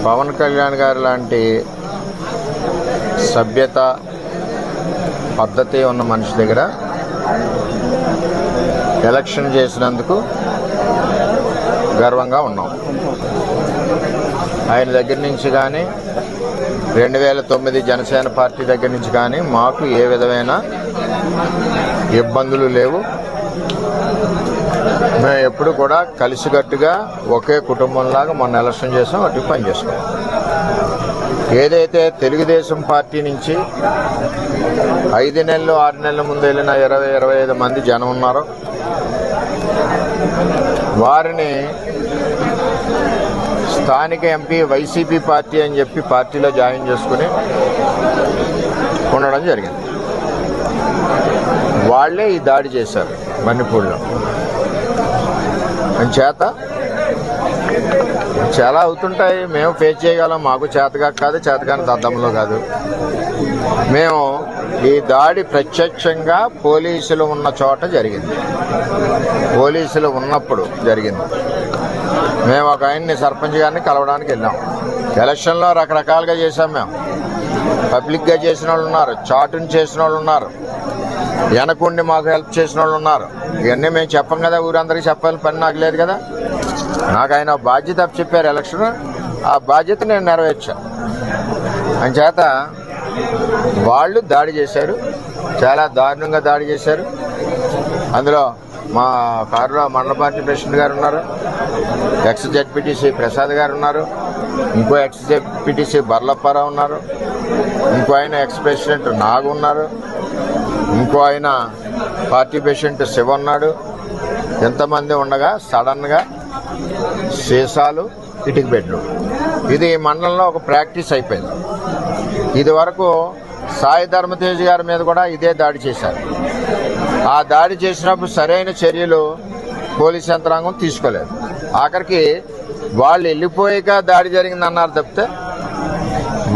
పవన్ కళ్యాణ్ గారు లాంటి సభ్యత పద్ధతి ఉన్న మనిషి దగ్గర ఎలక్షన్ చేసినందుకు గర్వంగా ఉన్నాం. ఆయన దగ్గర నుంచి కానీ 2009 జనసేన పార్టీ దగ్గర నుంచి కానీ మాకు ఏ విధమైన ఇబ్బందులు లేవు. మేము ఎప్పుడు కూడా కలిసికట్టుగా ఒకే కుటుంబంలాగా మొన్న ఎలక్షన్ చేసాం, అటు పని చేసుకున్నాం. ఏదైతే తెలుగుదేశం పార్టీ నుంచి 5 నెలలు 6 నెలల ముందు వెళ్ళిన 20-25 మంది జనం ఉన్నారో వారిని స్థానిక ఎంపీ వైసీపీ పార్టీ అని చెప్పి పార్టీలో జాయిన్ చేసుకుని ఉండడం జరిగింది. వాళ్లే ఈ దాడి చేశారు మణిపూర్లో. చేత చాలా అవుతుంటాయి, మేము ఫేస్ చేయగలం. మాకు చేతగా కాదు, చేతగాని దద్దంలో కాదు. మేము ఈ దాడి ప్రత్యక్షంగా పోలీసులు ఉన్న చోట జరిగింది, పోలీసులు ఉన్నప్పుడు జరిగింది. మేము ఒక ఆయన్ని సర్పంచ్ గారిని కలవడానికి వెళ్ళాం. ఎలక్షన్లో రకరకాలుగా చేశాం. మేము పబ్లిక్గా చేసిన వాళ్ళు ఉన్నారు, చాటుని చేసిన వాళ్ళు ఉన్నారు, వెనకుండి మాకు హెల్ప్ చేసిన వాళ్ళు ఉన్నారు. ఇవన్నీ మేము చెప్పం కదా, ఊరందరికీ చెప్పాలని పని నాకు లేదు కదా. నాకు ఆయన బాధ్యత చెప్పారు ఎలక్షన్, ఆ బాధ్యత నేను నెరవేర్చాను. అంచేత వాళ్ళు దాడి చేశారు, చాలా దారుణంగా దాడి చేశారు. అందులో మా కారులో మండల పార్టీ ప్రెసిడెంట్ గారు ఉన్నారు, ఎక్స్ జెడ్పీటీసీ ప్రసాద్ గారు ఉన్నారు, ఇంకో ఎక్స్ జెడ్పీటీసీ బర్లప్పారావు ఉన్నారు, ఇంకో ఆయన ఎక్స్ ప్రెసిడెంట్ నాగు ఉన్నారు, ఇంకో ఆయన పార్టీ ప్రెసిడెంట్ శివ ఉన్నాడు. ఎంతమంది ఉండగా సడన్గా సీసాలు, ఇటుక బెడ్లు, ఇది మండలంలో ఒక ప్రాక్టీస్ అయిపోయింది. ఇది వరకు సాయి ధర్మతేజ్ గారి మీద కూడా ఇదే దాడి చేశారు. ఆ దాడి చేసినప్పుడు సరైన చర్యలు పోలీస్ యంత్రాంగం తీసుకోలేదు. ఆఖరికి వాళ్ళు వెళ్ళిపోయాక దాడి జరిగిందన్నారు తప్పితే,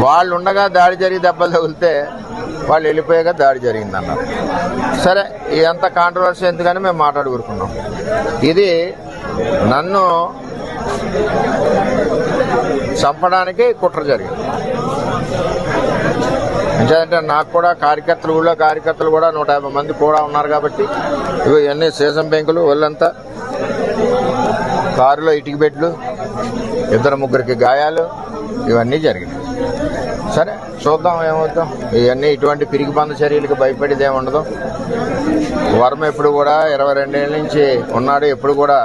వాళ్ళు ఉండగా దాడి జరిగి దెబ్బలు తగిలితే వాళ్ళు వెళ్ళిపోయాక దాడి జరిగిందన్నారు. సరే, ఇదంతా కాంట్రవర్సీ ఎందుకని మేము మాట్లాడుకుంటున్నాం. ఇది నన్ను చంపడానికి కుట్ర జరిగింది. అంటే నాకు కూడా ఊళ్ళో కార్యకర్తలు కూడా 150 మంది కూడా ఉన్నారు కాబట్టి ఇవన్నీ సీసం పెంకులు, ఒళ్ళంతా కారులో ఇటుక బెడ్లు, 2-3 గాయాలు, ఇవన్నీ జరిగినాయి. సరే, చూద్దాం ఏమవుతాం. ఇవన్నీ ఇటువంటి పిరికి బంద చర్యలకు భయపడేది ఏముండదు. వర్మ ఎప్పుడు కూడా 22 ఏళ్ళ నుంచి ఉన్నాడు, ఎప్పుడు కూడా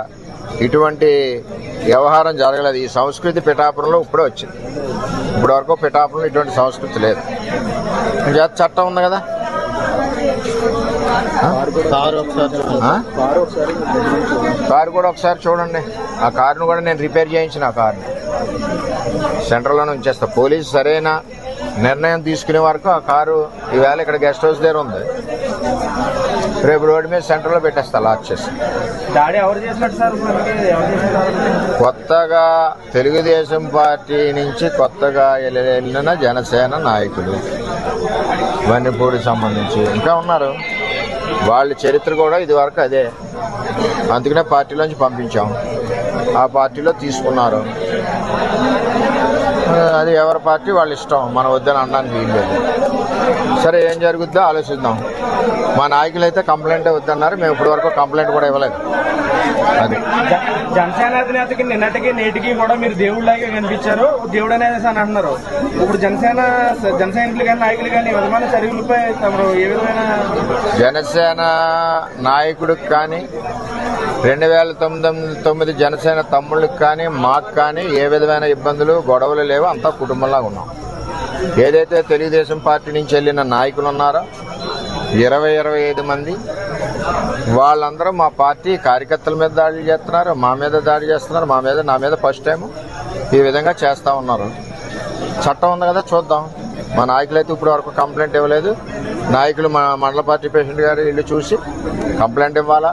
ఇటువంటి వ్యవహారం జరగలేదు. ఈ సంస్కృతి పిఠాపురంలో ఇప్పుడే వచ్చింది. ఇప్పటి వరకు పిఠాపురంలో ఇటువంటి సంస్కృతి లేదు. చట్టం ఉంది కదా. కారు కూడా ఒకసారి చూడండి. ఆ కారును కూడా నేను రిపేర్ చేయించిన. ఆ కారుని సెంటర్లోనే ఉంచేస్తా. పోలీసు సరైన నిర్ణయం తీసుకునే వరకు ఆ కారు ఈవేళ ఇక్కడ గెస్ట్ హౌస్ దగ్గర ఉంది, రేపు రోడ్డు మీద సెంటర్లో పెట్టేస్తా లాక్ చేసి. కొత్తగా తెలుగుదేశం పార్టీ నుంచి కొత్తగా వెళ్ళిన జనసేన నాయకులు వన్నిపూడికి సంబంధించి ఇంకా ఉన్నారు. వాళ్ళ చరిత్ర కూడా ఇది వరకు అదే. అందుకనే పార్టీలోంచి పంపించాం. ఆ పార్టీలో తీసుకున్నారు. అది ఎవరి పార్టీ వాళ్ళ ఇష్టం, మనం వద్దని అనడానికి వీలు లేదు. సరే, ఏం జరుగుద్దో ఆలోచిద్దాం. మా నాయకులు అయితే కంప్లైంట్ వద్దన్నారు. మేము ఇప్పటి వరకు కంప్లైంట్ కూడా ఇవ్వలేదు. అది జనసేన అధినేతకి నిన్నటికి నేటికి కూడా మీరు దేవుళ్ళలాగే కనిపించారు, దేవుడు అనేది అని అంటున్నారు. ఇప్పుడు జన సైనికులు కానీ నాయకులు కానీ విధమైన చర్యలపై తమరు ఏ విధమైన జనసేన నాయకుడికి కానీ 2009 జనసేన తమ్ముళ్ళకి కానీ మాకు కానీ ఏ విధమైన ఇబ్బందులు గొడవలు లేవు. అంతా కుటుంబంలాగా ఉన్నాం. ఏదైతే తెలుగుదేశం పార్టీ నుంచి వెళ్ళిన నాయకులు ఉన్నారో 20-25 మంది, వాళ్ళందరూ మా పార్టీ కార్యకర్తల మీద దాడులు చేస్తున్నారు, మా మీద దాడి చేస్తున్నారు. నా మీద ఫస్ట్ టైం ఈ విధంగా చేస్తూ ఉన్నారు. చట్టం ఉంది కదా, చూద్దాం. మా నాయకులు అయితే ఇప్పుడు వరకు కంప్లైంట్ ఇవ్వలేదు. నాయకులు మా మండల పార్టీ ప్రెసిడెంట్ గారు ఇల్లు చూసి కంప్లైంట్ ఇవ్వాలా.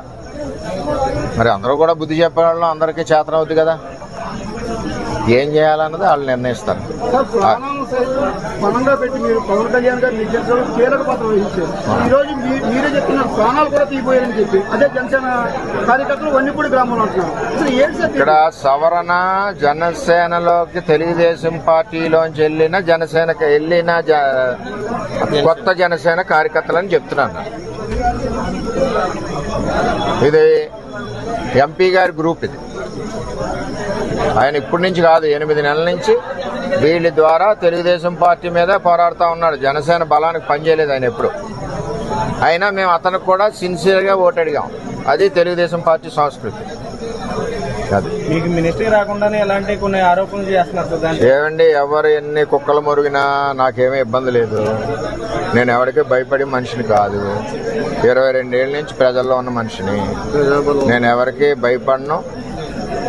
మరి అందరూ కూడా బుద్ధి చెప్పే వాళ్ళు అందరికీ చేతనవుద్ది కదా. ఏం చేయాలన్నది వాళ్ళు నిర్ణయిస్తారు. సార్, ప్రాణాలను సైతం పణంగా పెట్టి మీరు పవన్ కళ్యాణ్ గారు నిర్దేశంలో కీలక పాత్ర వహించారు. ఈ రోజు మీరే చెప్తున్నారు ప్రాణాలు కూడా తీయబోయారని చెప్పి అదే జనసేన కార్యకర్తలు వన్నిపూడి గ్రామంలో అంటున్నారు. అసలు ఏంటి సార్ ఇక్కడ సవరణ జనసేనలోకి తెలుగుదేశం పార్టీలోంచి వెళ్ళిన కొత్త జనసేన కార్యకర్తలని చెప్తున్నాను. ఇది ఎంపీ గారి గ్రూప్. ఇది ఆయన ఇప్పటి నుంచి కాదు, 8 నెలల నుంచి వీళ్ళ ద్వారా తెలుగుదేశం పార్టీ మీద పోరాడుతూ ఉన్నాడు. జనసేన బలానికి పనిచేయలేదు ఆయన ఎప్పుడు. అయినా మేము అతనికి కూడా సిన్సియర్గా ఓటు అడిగాం. అది తెలుగుదేశం పార్టీ సంస్కృతి. అది మీకు మినిస్ట్రీ రాకుండానే ఎలాంటి కొన్ని ఆరోపణలు చేస్తున్నారు. ఏమండి, ఎవరు ఎన్ని కుక్కలు మురిగినా నాకేమీ ఇబ్బంది లేదు. నేను ఎవరికి భయపడే మనిషిని కాదు. 22 ఏళ్ళ నుంచి ప్రజల్లో ఉన్న మనిషిని. నేను ఎవరికి భయపడను.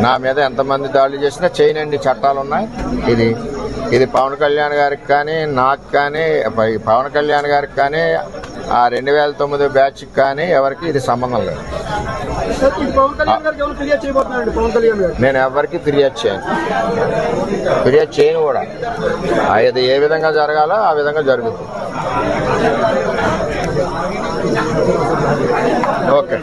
నా మీద ఎంతమంది దాడులు చేసినా చేయనండి, చట్టాలు ఉన్నాయి. ఇది పవన్ కళ్యాణ్ గారికి కానీ నాకు కానీ, పవన్ కళ్యాణ్ గారికి కానీ ఆ 2009 బ్యాచ్కి కానీ ఎవరికి ఇది సంబంధం లేదు. నేను ఎవరికి ఫిర్యాదు చేయను కూడా. అది ఏ విధంగా జరగాలో ఆ విధంగా జరుగుతుంది. ఓకే.